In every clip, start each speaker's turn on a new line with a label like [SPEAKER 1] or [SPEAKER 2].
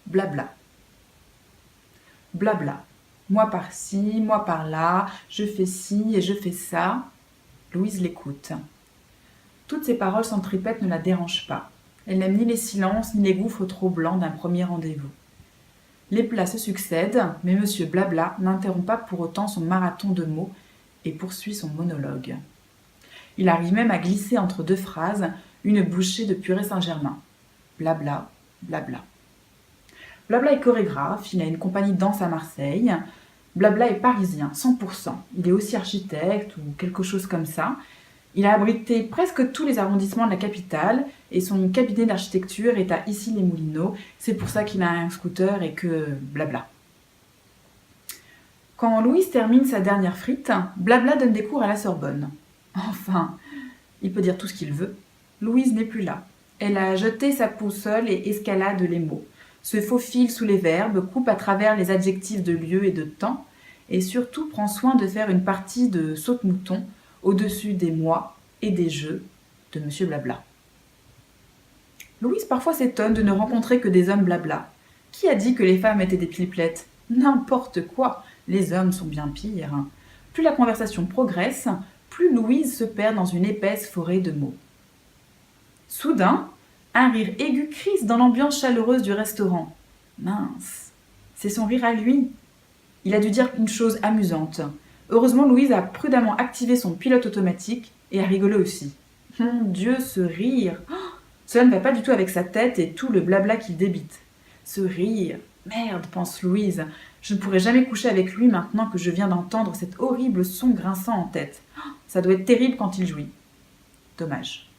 [SPEAKER 1] blabla. Blabla. Moi par-ci, moi par-là, je fais ci et je fais ça. Louise l'écoute. Toutes ces paroles sans tripette ne la dérangent pas. Elle n'aime ni les silences ni les gouffres trop blancs d'un premier rendez-vous. Les plats se succèdent, mais Monsieur Blabla n'interrompt pas pour autant son marathon de mots et poursuit son monologue. Il arrive même à glisser entre deux phrases une bouchée de purée Saint-Germain. Blabla, blabla. Blabla est chorégraphe, il a une compagnie de danse à Marseille. Blabla est parisien, 100%. Il est aussi architecte ou quelque chose comme ça. Il a abrité presque tous les arrondissements de la capitale et son cabinet d'architecture est à Issy-les-Moulineaux. C'est pour ça qu'il a un scooter et que blabla. Quand Louise termine sa dernière frite, Blabla donne des cours à la Sorbonne. Enfin, il peut dire tout ce qu'il veut. Louise n'est plus là. Elle a jeté sa boussole et escalade les mots, se faufile sous les verbes, coupe à travers les adjectifs de lieu et de temps, et surtout prend soin de faire une partie de saute-mouton au-dessus des moi et des je de Monsieur Blabla. Louise parfois s'étonne de ne rencontrer que des hommes blabla. Qui a dit que les femmes étaient des pipelettes ? N'importe quoi, les hommes sont bien pires. Plus la conversation progresse, plus Louise se perd dans une épaisse forêt de mots. Soudain, un rire aigu crise dans l'ambiance chaleureuse du restaurant. Mince, c'est son rire à lui. Il a dû dire une chose amusante. Heureusement, Louise a prudemment activé son pilote automatique et a rigolé aussi. Mon Dieu, ce rire! Cela ne va pas du tout avec sa tête et tout le blabla qu'il débite. Ce rire! Merde, pense Louise. Je ne pourrai jamais coucher avec lui maintenant que je viens d'entendre cet horrible son grinçant en tête. Ça doit être terrible quand il jouit. Dommage.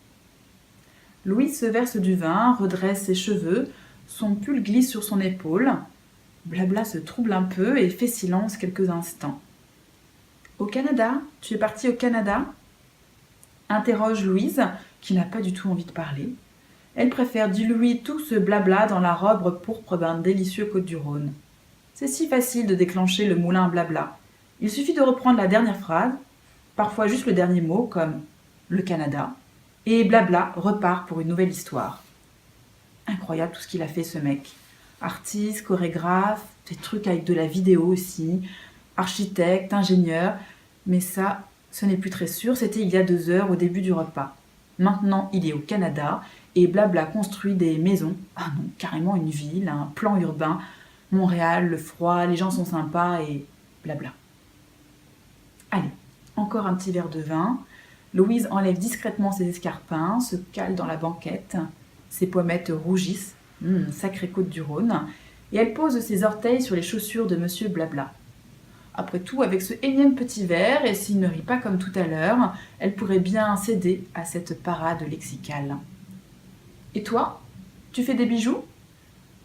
[SPEAKER 1] Louise se verse du vin, redresse ses cheveux, son pull glisse sur son épaule. Blabla se trouble un peu et fait silence quelques instants. « Au Canada ? Tu es partie au Canada ?» interroge Louise, qui n'a pas du tout envie de parler. Elle préfère diluer tout ce blabla dans la robe pourpre d'un délicieux Côte-du-Rhône. C'est si facile de déclencher le moulin à blabla. Il suffit de reprendre la dernière phrase, parfois juste le dernier mot, comme « le Canada », et blabla repart pour une nouvelle histoire. Incroyable tout ce qu'il a fait, ce mec. Artiste, chorégraphe, des trucs avec de la vidéo aussi, architecte, ingénieur, mais ça, ce n'est plus très sûr, c'était il y a 2 heures au début du repas. Maintenant, il est au Canada et blabla construit des maisons, ah non, carrément une ville, un plan urbain, Montréal, le froid, les gens sont sympas et blabla. Allez, encore un petit verre de vin. Louise enlève discrètement ses escarpins, se cale dans la banquette, ses pommettes rougissent, sacrée Côte-du-Rhône, et elle pose ses orteils sur les chaussures de Monsieur Blabla. Après tout, avec ce énième petit verre, et s'il ne rit pas comme tout à l'heure, elle pourrait bien céder à cette parade lexicale. « Et toi, tu fais des bijoux ?»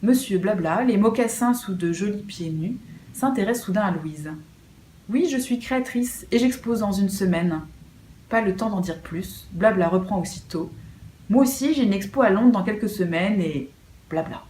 [SPEAKER 1] Monsieur Blabla, les mocassins sous de jolis pieds nus, s'intéresse soudain à Louise. « Oui, je suis créatrice et j'expose dans une semaine. » Pas le temps d'en dire plus, Blabla reprend aussitôt. « Moi aussi, j'ai une expo à Londres dans quelques semaines et blabla. »